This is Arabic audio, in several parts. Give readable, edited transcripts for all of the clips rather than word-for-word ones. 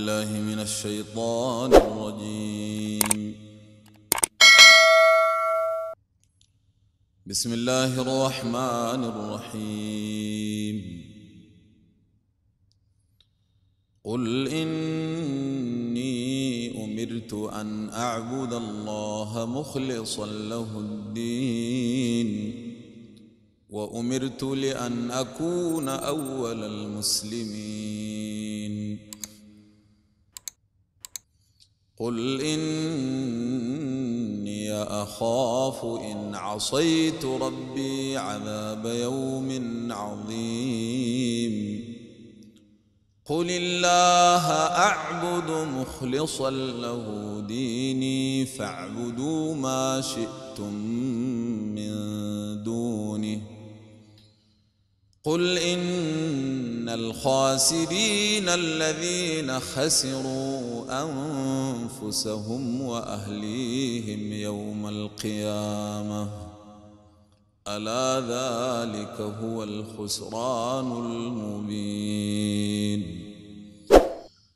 الله من الشيطان الرجيم. بسم الله الرحمن الرحيم. قل إني أمرت أن أعبد الله مخلصا له الدين وأمرت لأن أكون أول المسلمين. قل إني أخاف إن عصيت ربي عذاب يوم عظيم. قل الله أعبد مخلصا له ديني فاعبدوا ما شئتم من دونه. قل إن الخاسرين الذين خسروا أنفسهم وأهليهم يوم القيامة ألا ذلك هو الخسران المبين.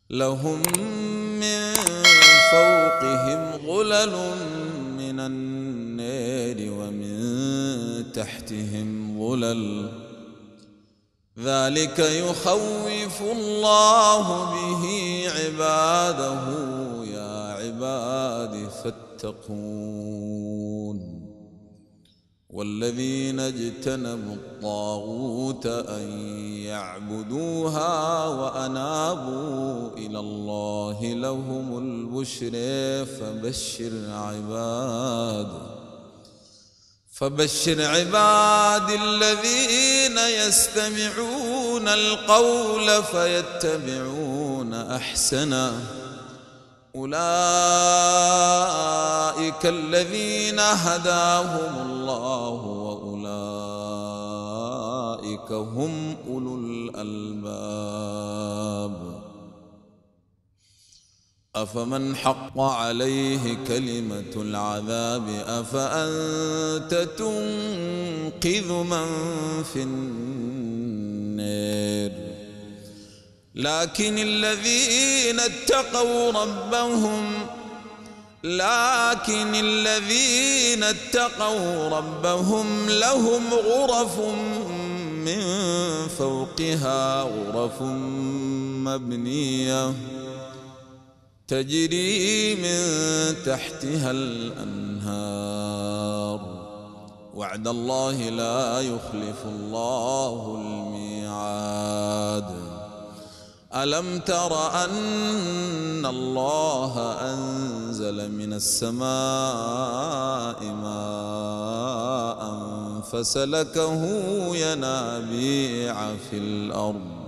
لهم من فوقهم غلل من النار ومن تحتهم غلل ذلك يخوف الله به عباده يا عباد فاتقون. والذين اجتنبوا الطاغوت أن يعبدوها وأنابوا إلى الله لهم البشر فبشر عباد الذين يستمعون القول فيتبعون أحسنه. أولئك الذين هداهم الله وأولئك هم أولو الألباب. أفمن حق عليه كلمة العذاب أفأنت تنقذ من في النار. لكن الذين اتقوا ربهم لهم غرف من فوقها غرف مبنية تجري من تحتها الأنهار. وعد الله لا يخلف الله الميعاد. ألم تر أن الله أنزل من السماء ماء فسلكه ينابيع في الأرض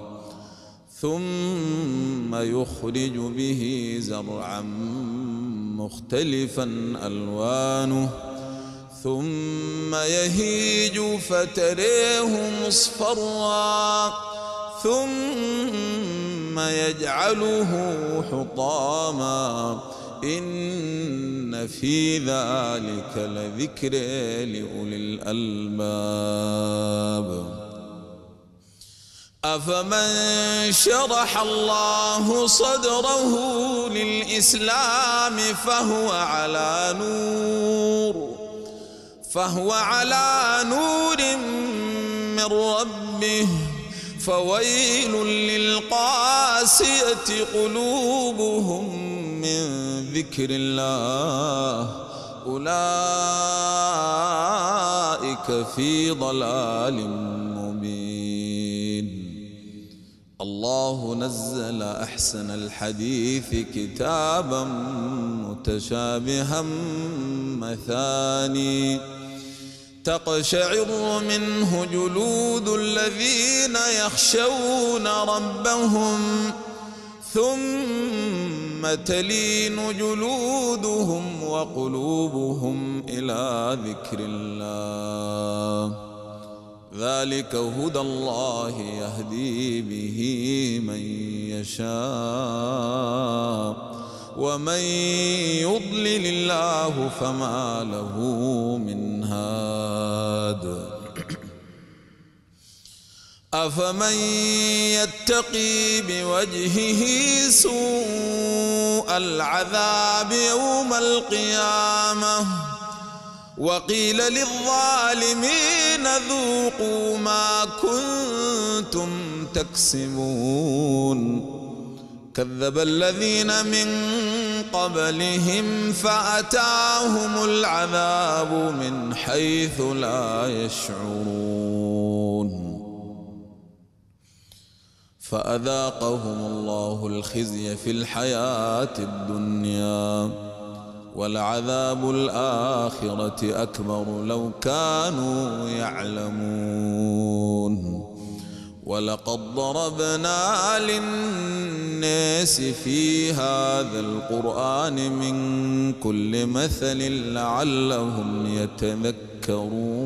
ثم يخرج به زرعا مختلفا ألوانه ثم يهيج فتريه مصفرا ثم يجعله حطاما إن في ذلك لذكر لأولي الألباب. أفمن شرح الله صدره للإسلام فهو على نور من ربه فويل للقاسية قلوبهم من ذكر الله أولئك في ضلال مبين. الله نزل أحسن الحديث كتابا متشابها مثاني تقشعر منه جلود الذين يخشون ربهم ثم تلين جلودهم وقلوبهم إلى ذكر الله. ذلك هدى الله يهدي به من يشاء ومن يضلل الله فما له من هاد. أفمن يتقي بوجهه سوء العذاب يوم القيامة وقيل للظالمين ذوقوا ما كنتم تكسبون كذب الذين من قبلهم فأتاهم العذاب من حيث لا يشعرون فأذاقهم الله الخزي في الحياة الدنيا ولعذاب الآخرة أكبر لو كانوا يعلمون ولقد ضربنا للناس في هذا القرآن من كل مثل لعلهم يتذكرون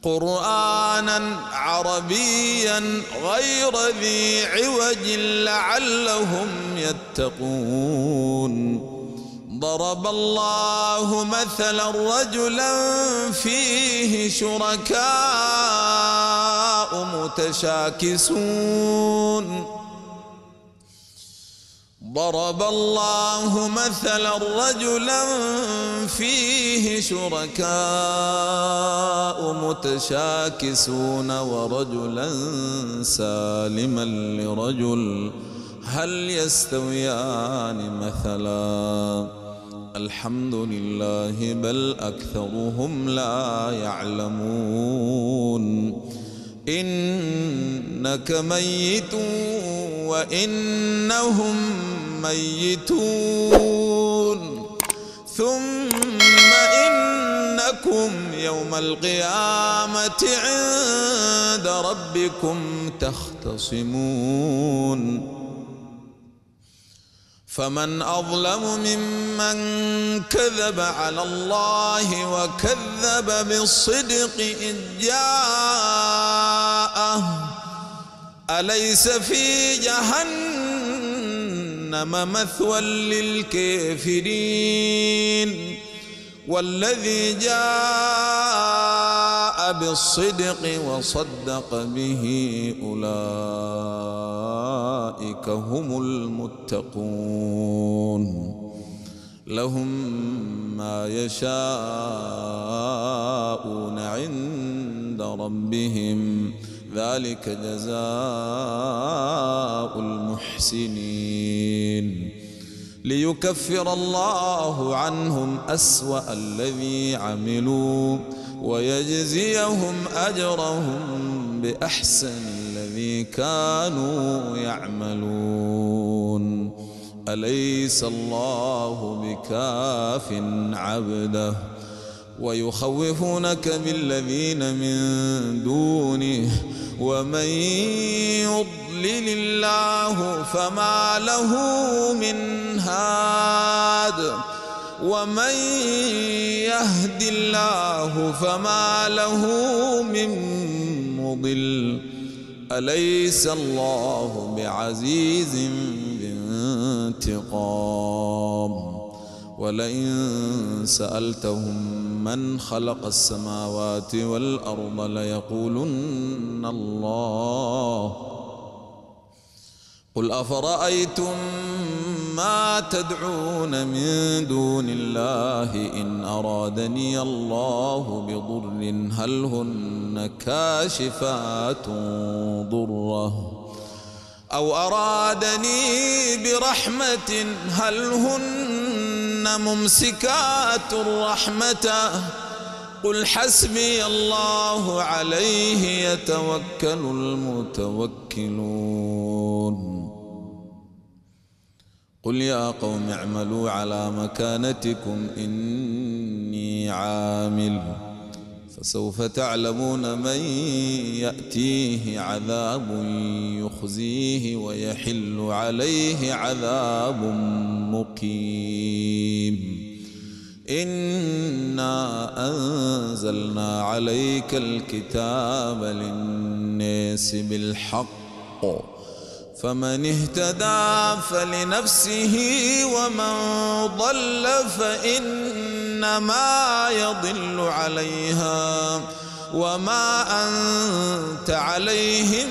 قرآنا عربيا غير ذي عوج لعلهم يتقون ضرب الله مثلا رجلا فيه شركاء متشاكسون ضرب الله مثلا رجلا فيه شركاء متشاكسون ورجلا سالما لرجل هل يستويان مثلا الحمد لله بل أكثرهم لا يعلمون إنك ميت وإنهم ميتون ثم إنكم يوم القيامة عند ربكم تختصمون فمن أظلم ممن كذب على الله وكذب بالصدق إذ جاءه أليس في جهنم مثوى للكافرين والذي جاء بالصدق وصدق به أولئك هم المتقون لهم ما يشاءون عند ربهم ذلك جزاء المحسنين ليكفر الله عنهم أسوأ الذي عملوا ويجزيهم أجرهم بأحسن الذي كانوا يعملون أليس الله بكاف عبده ويخوفونك بالذين من دونه ومن يضلل الله فما له من هاد ومن يهد الله فما له من مضل أليس الله بعزيز ذي انتقام ولئن سألتهم من خلق السماوات والأرض ليقولن الله قل أفرأيتم ما تدعون من دون الله إن أرادني الله بضر هل هن كاشفات ضره أو أرادني برحمة هل هن ممسكات رحمته قل حسبي الله عليه يتوكل المتوكلون قل يا قوم اعملوا على مكانتكم إني عامل فسوف تعلمون من يأتيه عذاب يخزيه ويحل عليه عذاب مقيم إنا أنزلنا عليك الكتاب للناس بالحق فمن اهتدى فلنفسه ومن ضل فإنما يضل عليها وما أنت عليهم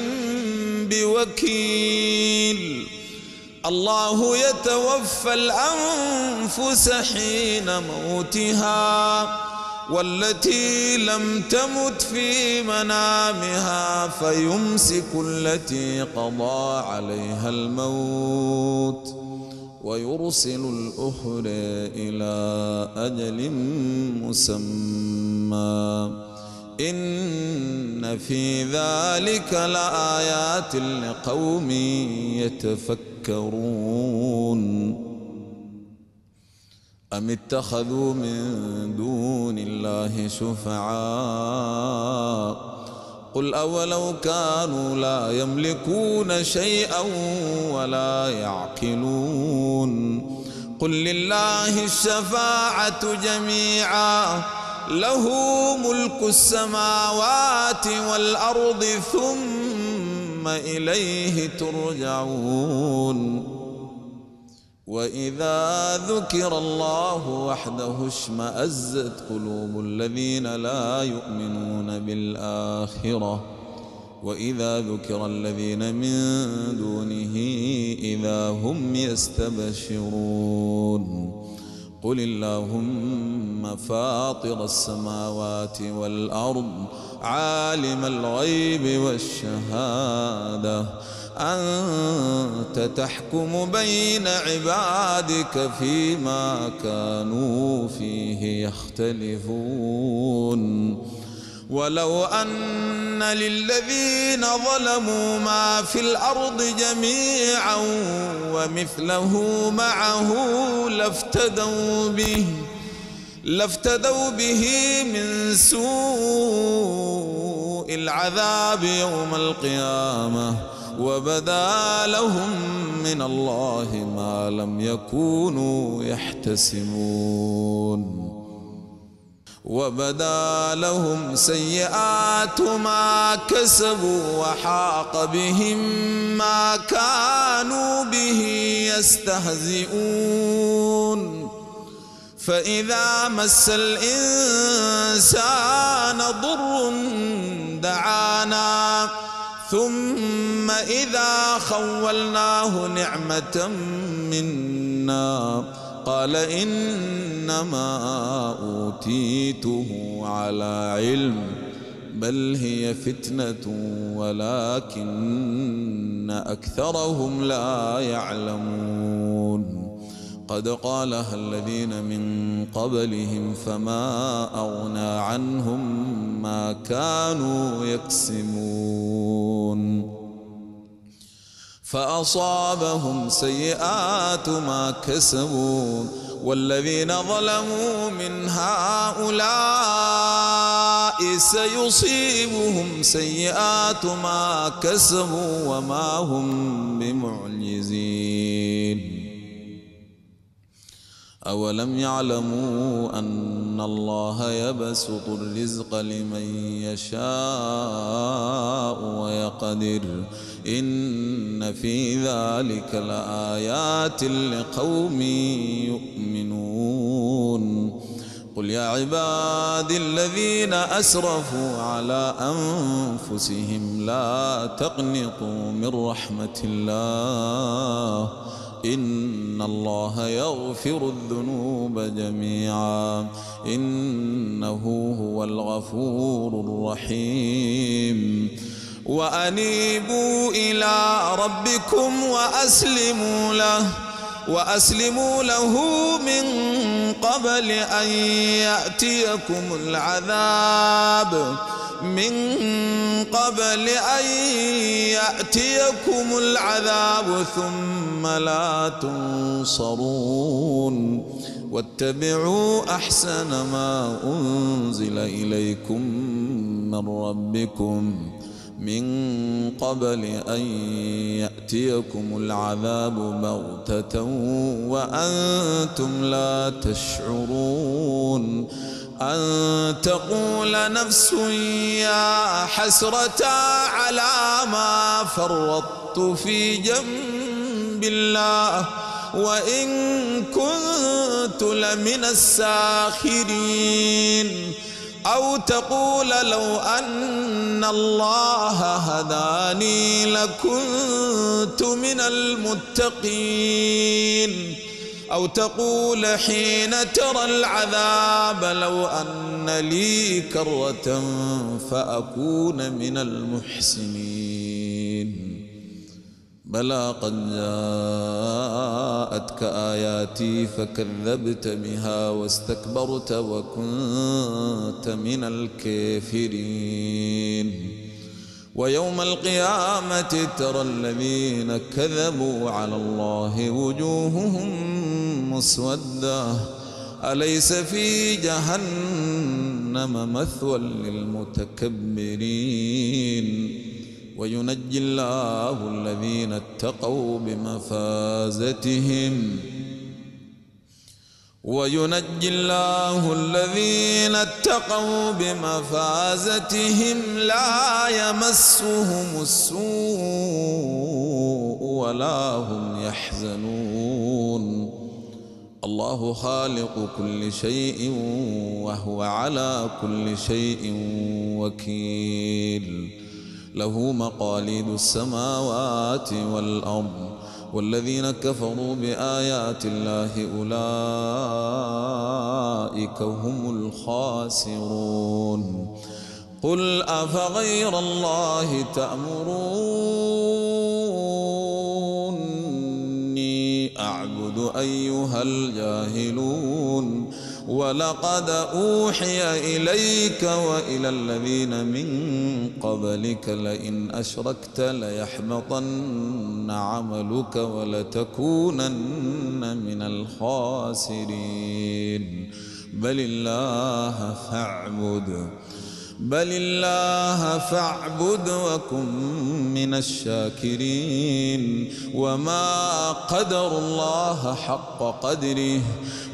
بوكيل. الله يتوفى الأنفس حين موتها والتي لم تمت في منامها فيمسك التي قضى عليها الموت ويرسل الأخرى إلى أجل مسمى. إن في ذلك لآيات لقوم يتفكرون. أم اتخذوا من دون الله شفعاء قل أولو كانوا لا يملكون شيئا ولا يعقلون. قل لله الشفاعة جميعا له ملك السماوات والأرض ثم إليه ترجعون. وإذا ذكر الله وحده اشمأزت قلوب الذين لا يؤمنون بالآخرة وإذا ذكر الذين من دونه إذا هم يستبشرون. قل اللهم فاطر السماوات والأرض عالم الغيب والشهادة أنت تحكم بين عبادك فيما كانوا فيه يختلفون. ولو أن للذين ظلموا ما في الأرض جميعا ومثله معه لافتدوا به من سوء العذاب يوم القيامة وبدا لهم من الله ما لم يكونوا يحتسبون. وبدا لهم سيئات ما كسبوا وحاق بهم ما كانوا به يستهزئون. فإذا مس الإنسان ضر دعانا ثم إذا خولناه نعمة منا قال إنما أوتيته على علم بل هي فتنة ولكن أكثرهم لا يعلمون. قد قالها الذين من قبلهم فما أغنى عنهم ما كانوا يكسبون. فأصابهم سيئات ما كسبوا والذين ظلموا من هؤلاء سيصيبهم سيئات ما كسبوا وما هم بمعجزين. أولم يعلموا أن الله يبسط الرزق لمن يشاء ويقدر إن في ذلك لآيات لقوم يؤمنون. قل يا عبادي الذين أسرفوا على أنفسهم لا تقنطوا من رحمة الله إن الله يغفر الذنوب جميعا إنه هو الغفور الرحيم. وأنيبوا إلى ربكم وأسلموا له من قبل أن يأتيكم العذاب ثم لا تنصرون. واتبعوا أحسن ما أنزل إليكم من ربكم من قبل أن يأتيكم العذاب بغتة وأنتم لا تشعرون. أن تقول نفس يا حسرة على ما فرطت في جنب الله وإن كنت لمن الساخرين. أو تقول لو أن الله هداني لكنت من المتقين، أو تقول حين ترى العذاب لو أن لي كرة فأكون من المحسنين. بلى قد جاءتك آياتي فكذبت بها واستكبرت وكنت من الكافرين. ويوم القيامة ترى الذين كذبوا على الله وجوههم مسودة أليس في جهنم مثوى للمتكبرين. وينجي الله الذين اتقوا بمفازتهم لا يمسهم السوء ولا هم يحزنون. الله خالق كل شيء وهو على كل شيء وكيل. له مقاليد السماوات والأرض والذين كفروا بآيات الله أولئك هم الخاسرون. قل أفغير الله تأمروني أعبد أيها الجاهلون. ولقد أوحي إليك وإلى الذين من قبلك لئن أشركت ليحبطن عملك ولتكونن من الخاسرين. بل الله فاعبد وكن من الشاكرين. وما قدر الله حق قدره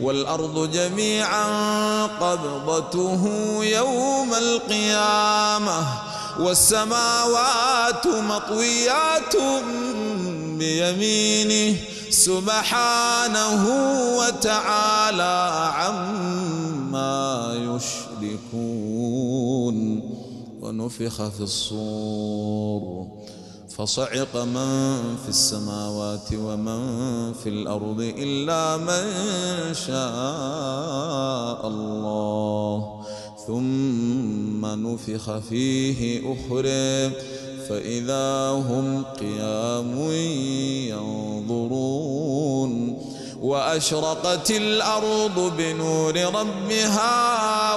والأرض جميعا قبضته يوم القيامة والسماوات مطويات بيمينه سبحانه وتعالى عما يشركون. ونفخ في الصور فصعق من في السماوات ومن في الأرض إلا من شاء الله ثم نفخ فيه أخرى فإذا هم قيام ينظرون. وأشرقت الأرض بنور ربها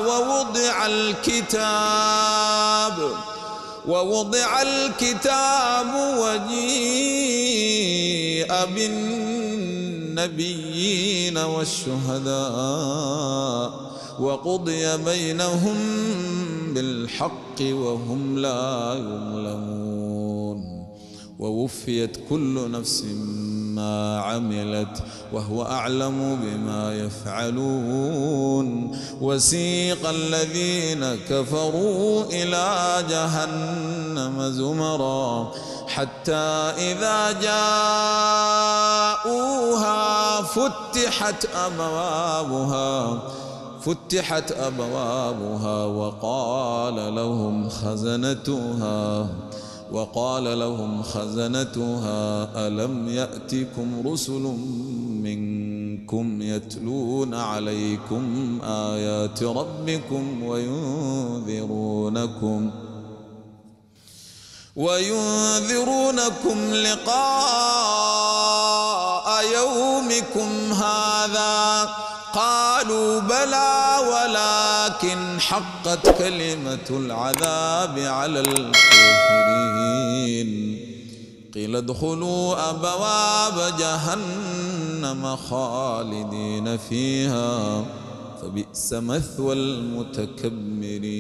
ووضع الكتاب وجيء بالنبيين والشهداء وقضي بينهم بالحق وهم لا يظلمون. ووفيت كل نفس ما عملت وهو أعلم بما يفعلون. وسيق الذين كفروا إلى جهنم زمرا حتى إذا جاءوها فتحت أبوابها وقال لهم خزنتها ألم يأتكم رسل منكم يتلون عليكم آيات ربكم وينذرونكم لقاء يومكم هذا قالوا بلى ولكن حقت كلمة العذاب على الكافرين. قيل ادخلوا أبواب جهنم خالدين فيها فبئس مثوى المتكبرين.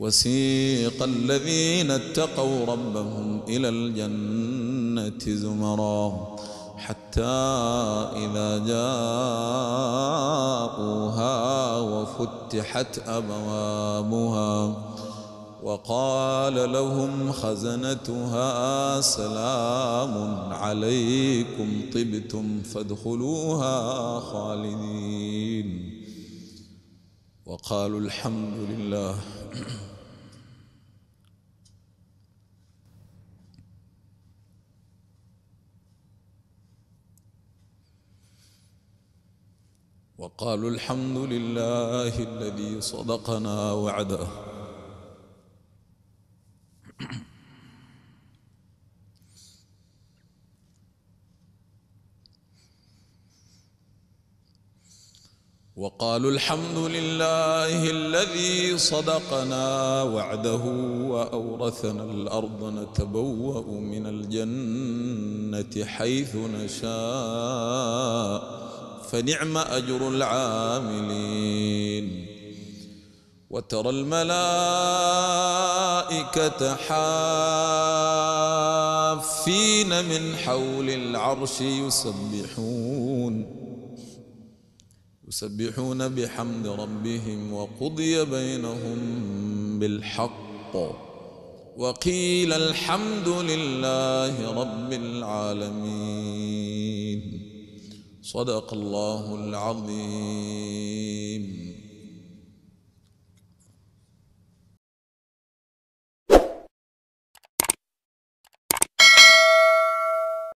وسيق الذين اتقوا ربهم إلى الجنة زمرا حتى إذا جاءوها وفتحت أبوابها وقال لهم خزنتها سلام عليكم طبتم فادخلوها خالدين. وقالوا الحمد لله وقالوا الحمد لله الذي صدقنا وعده وقالوا الحمد لله الذي صدقنا وعده وأورثنا الأرض نتبوأ من الجنة حيث نشاء فنعم أجر العاملين وترى الملائكة حافين من حول العرش يسبحون بحمد ربهم وقضي بينهم بالحق وقيل الحمد لله رب العالمين. صدق الله العظيم.